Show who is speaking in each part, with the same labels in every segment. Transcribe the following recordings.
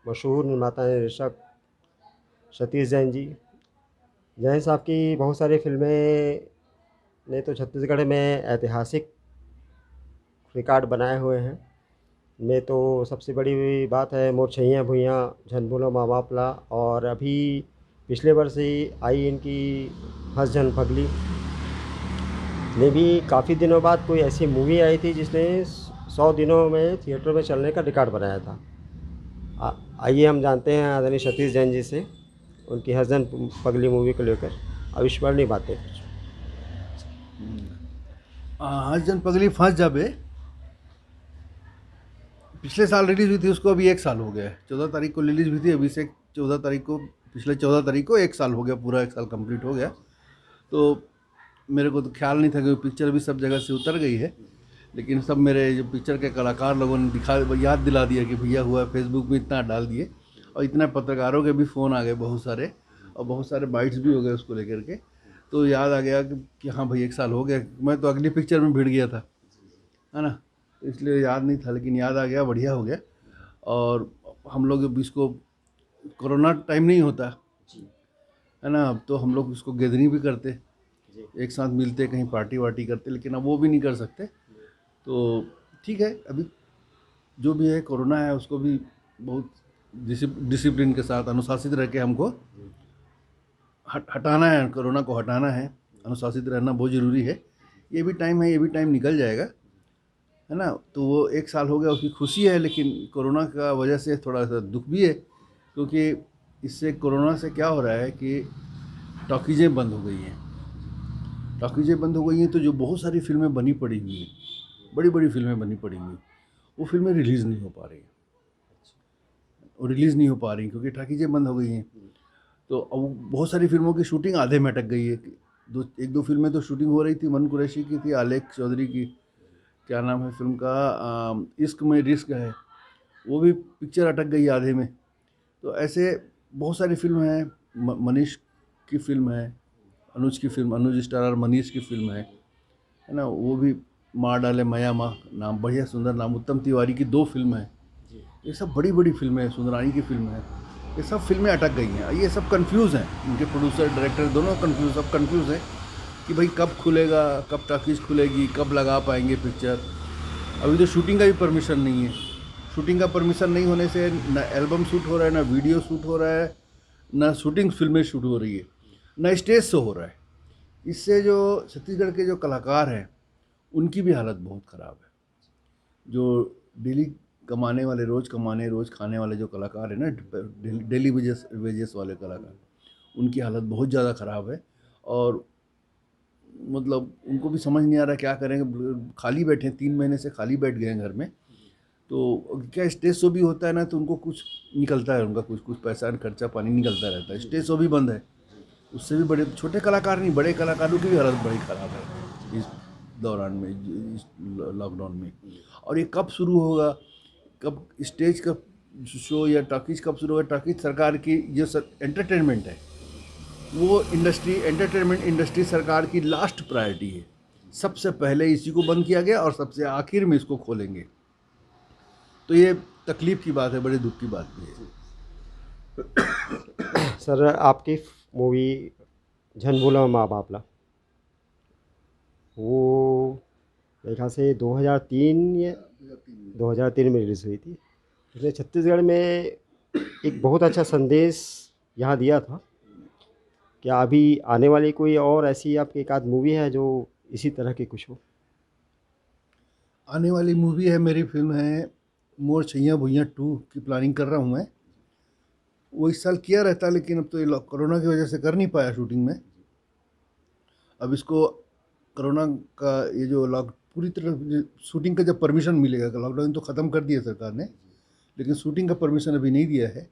Speaker 1: मशहूर निर्माता निर्देशक सतीश जैन जी। जैन साहब की बहुत सारी फिल्में ने तो छत्तीसगढ़ में ऐतिहासिक रिकॉर्ड बनाए हुए हैं। में तो सबसे बड़ी बात है मोर छैयाँ भुइयाँ, झन बोलो माँ बापला, और अभी पिछले वर्ष ही आई इनकी हंस झन पगली। ने भी काफ़ी दिनों बाद कोई ऐसी मूवी आई थी जिसने 100 दिनों में थिएटर में चलने का रिकॉर्ड बनाया था। आइए हम जानते हैं आदरणीय सतीश जैन जी से उनकी हंस झन पगली मूवी को लेकर अविस्मरणीय बातें।
Speaker 2: हंस जन पगली फंस जाबे पिछले साल रिलीज हुई थी, उसको अभी 1 साल हो गया है। 14 तारीख को रिलीज हुई थी, अभी से 14 तारीख को, पिछले 14 तारीख को 1 साल हो गया, पूरा 1 साल कंप्लीट हो गया। तो मेरे को तो ख्याल नहीं था कि पिक्चर भी सब जगह से उतर गई है, लेकिन सब मेरे जो पिक्चर के कलाकार लोगों ने याद दिला दिया कि भैया हुआ, फेसबुक में इतना डाल दिए, और इतना पत्रकारों के भी फ़ोन आ गए बहुत सारे, और बहुत सारे बाइट्स भी हो गए उसको लेकर के। तो याद आ गया कि हाँ भाई 1 साल हो गया। मैं तो अगली पिक्चर में भिड़ गया था, है ना, इसलिए याद नहीं था, लेकिन याद आ गया, बढ़िया हो गया। और हम लोग अब इसको, कोरोना टाइम नहीं होता है ना, अब तो हम लोग इसको गैदरिंग भी करते, एक साथ मिलते, कहीं पार्टी वार्टी करते, लेकिन अब वो भी नहीं कर सकते। तो ठीक है, अभी जो भी है कोरोना है, उसको भी बहुत डिसिप्लिन के साथ अनुशासित रह के हमको हटाना है, कोरोना को हटाना है। अनुशासित रहना बहुत ज़रूरी है। ये भी टाइम है, ये भी टाइम निकल जाएगा, है ना। तो वो 1 साल हो गया, उसकी खुशी है, लेकिन कोरोना का वजह से थोड़ा सा दुख भी है, क्योंकि इससे कोरोना से क्या हो रहा है कि टॉकीजें बंद हो गई हैं। टॉकीजें बंद हो गई हैं तो जो बहुत सारी फिल्में बनी पड़ी हुई हैं, बड़ी बड़ी फिल्में बनी पड़ी हुई, वो फिल्में रिलीज़ नहीं हो पा रही हैं, और रिलीज़ नहीं हो पा रही क्योंकि टॉकीजें बंद हो गई हैं। तो अब बहुत सारी फिल्मों की शूटिंग आधे में अटक गई है। एक दो फिल्में तो शूटिंग हो रही थी, मन कुरैशी की थी, आलेख चौधरी की, क्या नाम है फिल्म का, इश्क में रिस्क है, वो भी पिक्चर अटक गई आधे में। तो ऐसे बहुत सारी फिल्म हैं। मनीष की फिल्म है, अनुज की फिल्म, अनुज स्टारर मनीष की फिल्म है ना, वो भी मार डाले मया माँ नाम, बढ़िया सुंदर नाम। उत्तम तिवारी की 2 फिल्म है, ये सब बड़ी बड़ी फिल्में हैं। सुंदरानी की फिल्म है, ये सब फिल्में अटक गई हैं। ये सब कंफ्यूज हैं, इनके प्रोड्यूसर डायरेक्टर दोनों कंफ्यूज, सब कंफ्यूज हैं कि भाई कब खुलेगा, कब टॉकीज खुलेगी, कब लगा पाएंगे पिक्चर। अभी तो शूटिंग का भी परमिशन नहीं है। शूटिंग का परमिशन नहीं होने से ना एल्बम शूट हो रहा है, ना वीडियो शूट हो रहा है, ना शूटिंग फिल्में शूट हो रही है, ना स्टेज शो हो रहा है। इससे जो छत्तीसगढ़ के जो कलाकार हैं, उनकी भी हालत बहुत ख़राब है। जो डेली कमाने वाले, रोज़ कमाने रोज़ खाने वाले जो कलाकार हैं ना, डेली वेजेस वेजेस वाले कलाकार, उनकी हालत बहुत ज़्यादा ख़राब है। और मतलब उनको भी समझ नहीं आ रहा क्या करेंगे, खाली बैठे हैं, 3 महीने से खाली बैठ गए हैं घर में। तो क्या स्टेज शो भी होता है ना, तो उनको कुछ निकलता है, उनका कुछ कुछ पैसा खर्चा पानी निकलता रहता है। स्टेज शो भी बंद है, उससे भी बड़े छोटे कलाकार नहीं, बड़े कलाकारों की भी हालत बड़ी ख़राब है इस दौरान में, इस लॉकडाउन में। और ये कब शुरू होगा, कब स्टेज का शो या टॉकीज कब शुरू होगा। टॉकीज सरकार की जो एंटरटेनमेंट है, वो इंडस्ट्री, एंटरटेनमेंट इंडस्ट्री सरकार की लास्ट प्रायोरिटी है। सबसे पहले इसी को बंद किया गया और सबसे आखिर में इसको खोलेंगे। तो ये तकलीफ़ की बात है, बड़े दुख की बात भी है।
Speaker 1: सर आपकी मूवी झन बोलो माँ बापला, वो मेरे ख्याल से 2003 या 2003 में रिलीज़ हुई थी। उसने छत्तीसगढ़ में एक बहुत अच्छा संदेश यहाँ दिया था। क्या अभी आने वाली कोई और ऐसी आपकी एक आध मूवी है जो इसी तरह की कुछ हो?
Speaker 2: आने वाली मूवी है, मेरी फिल्म है मोर छैयाँ भुइयाँ 2 की प्लानिंग कर रहा हूँ मैं। वो इस साल किया रहता, लेकिन अब तो ये कोरोना की वजह से कर नहीं पाया शूटिंग में। अब इसको कोरोना का ये जो लॉक पूरी तरह शूटिंग का जब परमिशन मिलेगा, लॉकडाउन तो ख़त्म कर दिया सरकार ने, लेकिन शूटिंग का परमिशन अभी नहीं दिया है।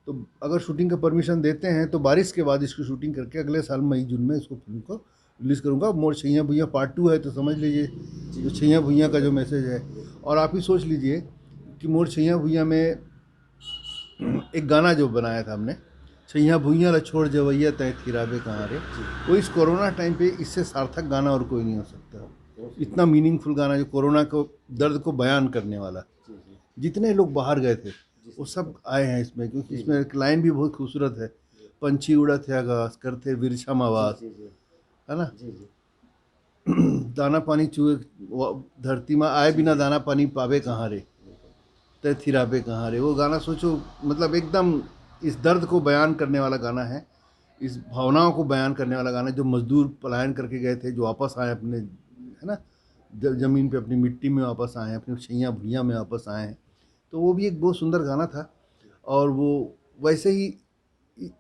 Speaker 2: तो अगर शूटिंग का परमिशन देते हैं तो बारिश के बाद इसकी शूटिंग करके अगले साल मई जून में इसको फिल्म को रिलीज़ करूँगा। मोर छैयाँ भुइयाँ पार्ट 2 है, तो समझ लीजिए जो छैयाँ भुइयाँ का जो मैसेज है। और आप ही सोच लीजिए कि मोर छैयाँ भुइयाँ में एक गाना जो बनाया था हमने, छैयाँ भुइयाँ ला छोड़ जवैया तय थिराबे कहाँ रे, वो इस कोरोना टाइम पे इससे सार्थक गाना और कोई नहीं हो सकता। इतना मीनिंगफुल गाना जो कोरोना को, दर्द को बयान करने वाला। जितने लोग बाहर गए थे वो सब आए हैं इसमें, क्योंकि इसमें एक लाइन भी बहुत खूबसूरत है, पंछी उड़त है आकाश करते विरछम आवाज, है ना। दाना पानी चूहे धरती में आए बिना दाना पानी पावे कहाँ रे, तय थिरापे कहाँ रे। वो गाना सोचो, मतलब एकदम इस दर्द को बयान करने वाला गाना है, इस भावनाओं को बयान करने वाला गाना है। जो मजदूर पलायन करके गए थे, जो वापस आए अपने, है ना, ज़मीन पे अपनी मिट्टी में वापस आए हैं, अपनी छैया भुइयाँ में वापस आए हैं। तो वो भी एक बहुत सुंदर गाना था। और वो वैसे ही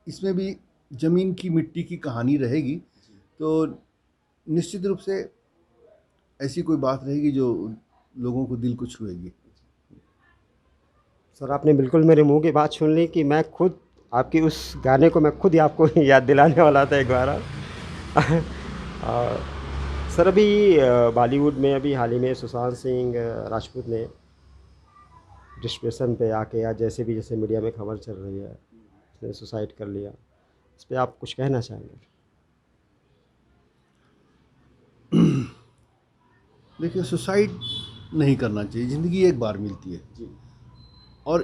Speaker 2: इसमें भी ज़मीन की मिट्टी की कहानी रहेगी, तो निश्चित रूप से ऐसी कोई बात रहेगी जो लोगों को दिल को छुएगी।
Speaker 1: सर आपने बिल्कुल मेरे मुंह की बात सुन ली कि मैं खुद आपकी उस गाने को मैं खुद ही आपको याद दिलाने वाला था एक बार। और सर अभी बॉलीवुड में अभी हाल ही में सुशांत सिंह राजपूत ने डिस्प्रेशन पे आके, या जैसे मीडिया में खबर चल रही है, उसने सुसाइड कर लिया, इस पर आप कुछ कहना चाहेंगे?
Speaker 2: देखिए, सुसाइड नहीं करना चाहिए, ज़िंदगी एक बार मिलती है। और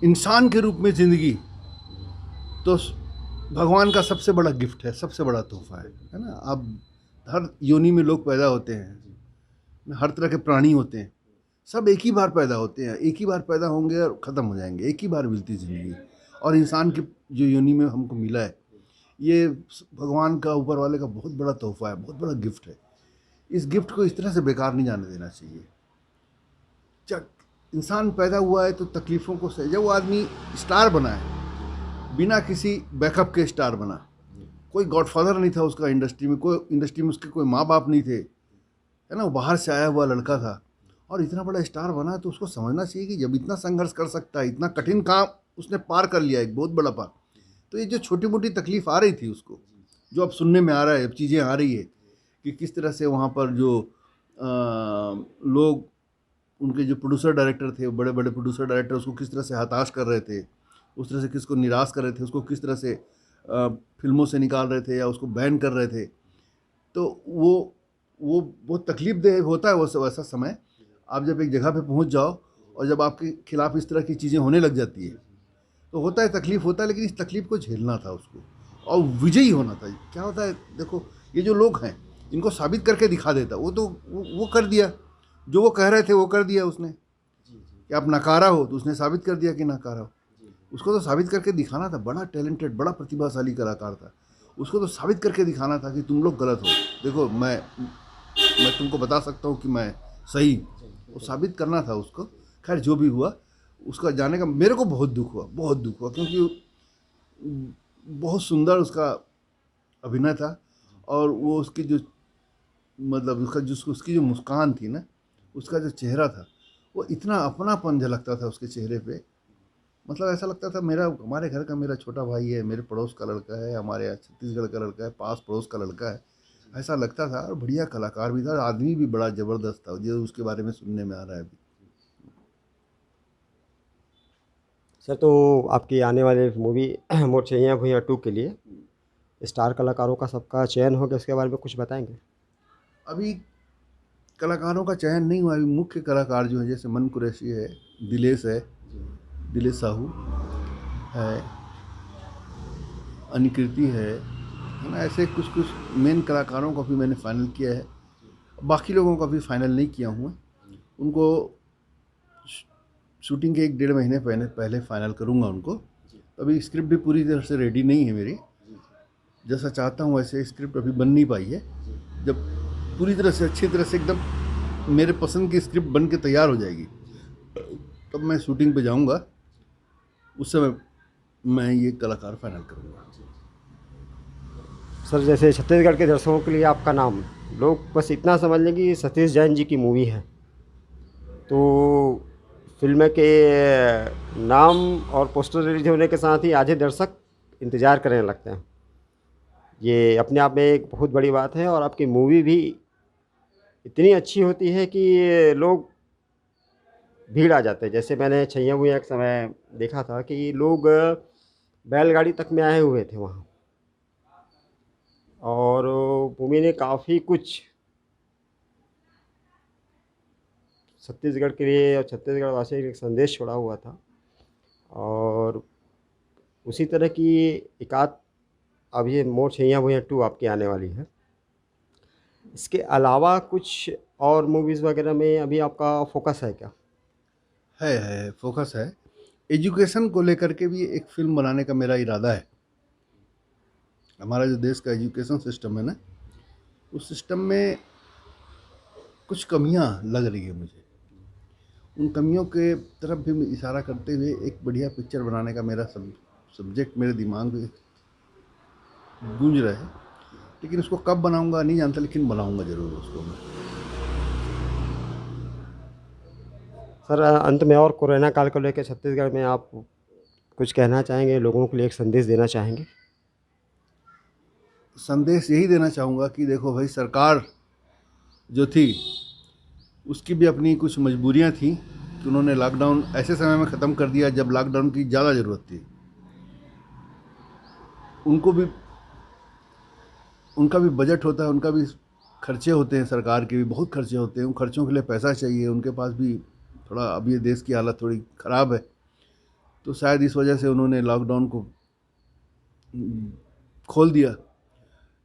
Speaker 2: इंसान के रूप में ज़िंदगी तो भगवान का सबसे बड़ा गिफ्ट है, सबसे बड़ा तोहफा है ना। अब हर योनि में लोग पैदा होते हैं, हर तरह के प्राणी होते हैं, सब एक ही बार पैदा होते हैं, एक ही बार पैदा होंगे और ख़त्म हो जाएंगे, एक ही बार मिलती ज़िंदगी। और इंसान की जो योनि में हमको मिला है, ये भगवान का, ऊपर वाले का बहुत बड़ा तोहफा है, बहुत बड़ा गिफ्ट है। इस गिफ्ट को इस तरह से बेकार नहीं जाने देना चाहिए। जब इंसान पैदा हुआ है तो तकलीफ़ों को सह, जब वो आदमी स्टार बना है, बिना किसी बैकअप के स्टार बना, कोई गॉडफादर नहीं था उसका इंडस्ट्री में, कोई इंडस्ट्री में उसके कोई माँ बाप नहीं थे, है ना, वो बाहर से आया हुआ लड़का था और इतना बड़ा स्टार बना, तो उसको समझना चाहिए कि जब इतना संघर्ष कर सकता है, इतना कठिन काम उसने पार कर लिया, एक बहुत बड़ा पार, तो ये जो छोटी मोटी तकलीफ आ रही थी उसको, जो अब सुनने में आ रहा है, अब चीज़ें आ रही है कि किस तरह से वहाँ पर जो लोग, उनके जो प्रोड्यूसर डायरेक्टर थे, बड़े बड़े प्रोड्यूसर डायरेक्टर उसको किस तरह से हताश कर रहे थे, उस तरह से किसको निराश कर रहे थे, उसको किस तरह से फिल्मों से निकाल रहे थे या उसको बैन कर रहे थे। तो वो बहुत तकलीफदेह होता है वो वैसा समय। आप जब एक जगह पे पहुंच जाओ और जब आपके खिलाफ इस तरह की चीज़ें होने लग जाती है, तो होता है, तकलीफ होता है, लेकिन इस तकलीफ को झेलना था उसको और विजयी होना था। क्या होता है, देखो ये जो लोग हैं, इनको साबित करके दिखा देता, वो तो वो कर दिया, जो वो कह रहे थे वो कर दिया उसने, कि आप नकारा हो, तो उसने साबित कर दिया कि नकारा हो। उसको तो साबित करके दिखाना था, बड़ा टैलेंटेड, बड़ा प्रतिभाशाली कलाकार था, उसको तो साबित करके दिखाना था कि तुम लोग गलत हो, देखो मैं तुमको बता सकता हूँ कि मैं सही, वो साबित करना था उसको। खैर जो भी हुआ, उसका जाने का मेरे को बहुत दुख हुआ, बहुत दुख हुआ, क्योंकि बहुत सुंदर उसका अभिनय था। और वो उसकी जो, मतलब उसकी जो मुस्कान थी ना, उसका जो चेहरा था, वो इतना अपनापन झलकता था उसके चेहरे पे, मतलब ऐसा लगता था मेरा, हमारे घर का मेरा छोटा भाई है, मेरे पड़ोस का लड़का है, हमारे यहाँ छत्तीसगढ़ का लड़का है, पास पड़ोस का लड़का है, ऐसा लगता था। और बढ़िया कलाकार भी था, आदमी भी बड़ा ज़बरदस्त था, जो उसके बारे में सुनने में आ रहा है अभी।
Speaker 1: सर तो आपकी आने वाले मूवी मोर छैया भुइयां 2 के लिए स्टार कलाकारों का सबका चयन हो गया, उसके बारे में कुछ बताएंगे?
Speaker 2: अभी कलाकारों का चयन नहीं हुआ, अभी मुख्य कलाकार जो है, जैसे मन कुरैशी है, दिलेश है, दिलेश साहू है, अनिकृति है ना, ऐसे कुछ कुछ मेन कलाकारों को भी मैंने फाइनल किया है। बाकी लोगों का भी फाइनल नहीं किया हूँ, उनको शूटिंग के 1-1.5 महीने पहले फाइनल करूँगा उनको। अभी स्क्रिप्ट भी पूरी तरह से रेडी नहीं है मेरी, जैसा चाहता हूँ वैसे स्क्रिप्ट अभी बन नहीं पाई है। जब पूरी तरह से अच्छी तरह से एकदम मेरे पसंद की स्क्रिप्ट बन के तैयार हो जाएगी, तब मैं शूटिंग पे जाऊँगा, उस समय मैं ये कलाकार फाइनल करूँगा।
Speaker 1: सर जैसे छत्तीसगढ़ के दर्शकों के लिए आपका नाम, लोग बस इतना समझ लें कि सतीश जैन जी की मूवी है, तो फिल्म के नाम और पोस्टर रिलीज होने के साथ ही आधे दर्शक इंतज़ार करने लगते हैं। ये अपने आप में एक बहुत बड़ी बात है, और आपकी मूवी भी इतनी अच्छी होती है कि लोग भीड़ आ जाते हैं। जैसे मैंने छैया भुइयां एक समय देखा था कि लोग बैलगाड़ी तक में आए हुए थे वहाँ, और मूवी ने काफ़ी कुछ छत्तीसगढ़ के लिए और छत्तीसगढ़ वासियों के लिए एक संदेश छोड़ा हुआ था। और उसी तरह की एकाध अब ये मोर छैयाँ भुइयाँ 2 आपकी आने वाली है। इसके अलावा कुछ और मूवीज़ वगैरह में अभी आपका फ़ोकस है क्या?
Speaker 2: है फोकस है। एजुकेशन को लेकर के भी एक फ़िल्म बनाने का मेरा इरादा है। हमारा जो देश का एजुकेशन सिस्टम है ना, उस सिस्टम में कुछ कमियां लग रही है मुझे। उन कमियों के तरफ भी मैं इशारा करते हुए एक बढ़िया पिक्चर बनाने का मेरा सब्जेक्ट मेरे दिमाग में गूंज रहा है। लेकिन उसको कब बनाऊंगा नहीं जानता, लेकिन बनाऊंगा ज़रूर उसको मैं।
Speaker 1: सर अंत में और कोरोना काल को लेकर छत्तीसगढ़ में आप कुछ कहना चाहेंगे, लोगों के लिए एक संदेश देना चाहेंगे?
Speaker 2: संदेश यही देना चाहूँगा कि देखो भाई, सरकार जो थी उसकी भी अपनी कुछ मजबूरियां थी कि उन्होंने लॉकडाउन ऐसे समय में ख़त्म कर दिया जब लॉकडाउन की ज़्यादा ज़रूरत थी। उनको भी, उनका भी बजट होता है, उनका भी खर्चे होते हैं, सरकार के भी बहुत खर्चे होते हैं। उन खर्चों के लिए पैसा चाहिए, उनके पास भी थोड़ा, अभी ये देश की हालत थोड़ी ख़राब है, तो शायद इस वजह से उन्होंने लॉकडाउन को खोल दिया।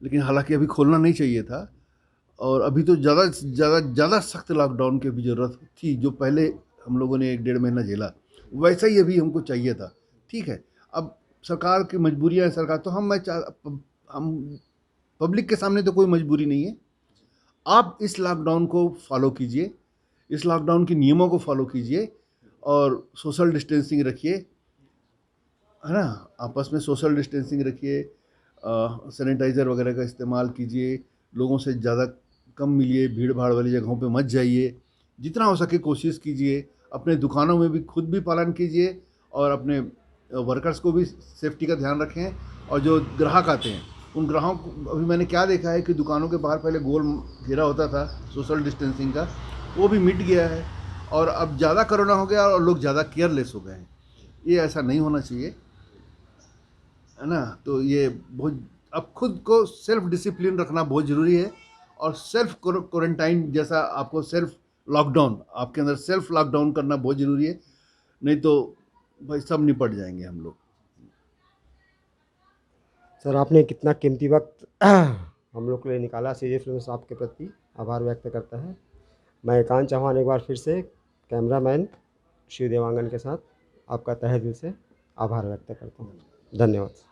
Speaker 2: लेकिन हालांकि अभी खोलना नहीं चाहिए था, और अभी तो ज़्यादा ज़्यादा ज़्यादा सख्त लॉकडाउन की भी ज़रूरत थी। जो पहले हम लोगों ने 1-1.5 महीना झेला, वैसा ही अभी हमको चाहिए था। ठीक है, अब सरकार की मजबूरियाँ हैं, सरकार तो हम पब्लिक के सामने तो कोई मजबूरी नहीं है। आप इस लॉकडाउन को फॉलो कीजिए, इस लॉकडाउन के नियमों को फॉलो कीजिए, और सोशल डिस्टेंसिंग रखिए, है ना। आपस में सोशल डिस्टेंसिंग रखिए, सैनिटाइज़र वगैरह का इस्तेमाल कीजिए, लोगों से ज़्यादा कम मिलिए, भीड़ भाड़ वाली जगहों पे मत जाइए, जितना हो सके कोशिश कीजिए। अपने दुकानों में भी खुद भी पालन कीजिए, और अपने वर्कर्स को भी सेफ्टी का ध्यान रखें। और जो ग्राहक आते हैं, उन ग्राहकों को, अभी मैंने क्या देखा है कि दुकानों के बाहर पहले गोल घेरा होता था सोशल डिस्टेंसिंग का, वो भी मिट गया है। और अब ज़्यादा कोरोना हो गया और लोग ज़्यादा केयरलेस हो गए हैं। ये ऐसा नहीं होना चाहिए, है ना। तो ये बहुत, अब खुद को सेल्फ डिसिप्लिन रखना बहुत ज़रूरी है। और सेल्फ क्वारंटाइन जैसा, आपको सेल्फ लॉकडाउन, आपके अंदर सेल्फ लॉकडाउन करना बहुत ज़रूरी है। नहीं तो भाई सब निपट जाएंगे हम लोग।
Speaker 1: सर आपने कितना कीमती वक्त हम लोग के लिए निकाला, सीजे फिल्म्स आपके प्रति आभार व्यक्त करता है। मैं एकांत चौहान एक बार फिर से कैमरामैन शिव देवांगन के साथ आपका तहे दिल से आभार व्यक्त करता हूँ। धन्यवाद।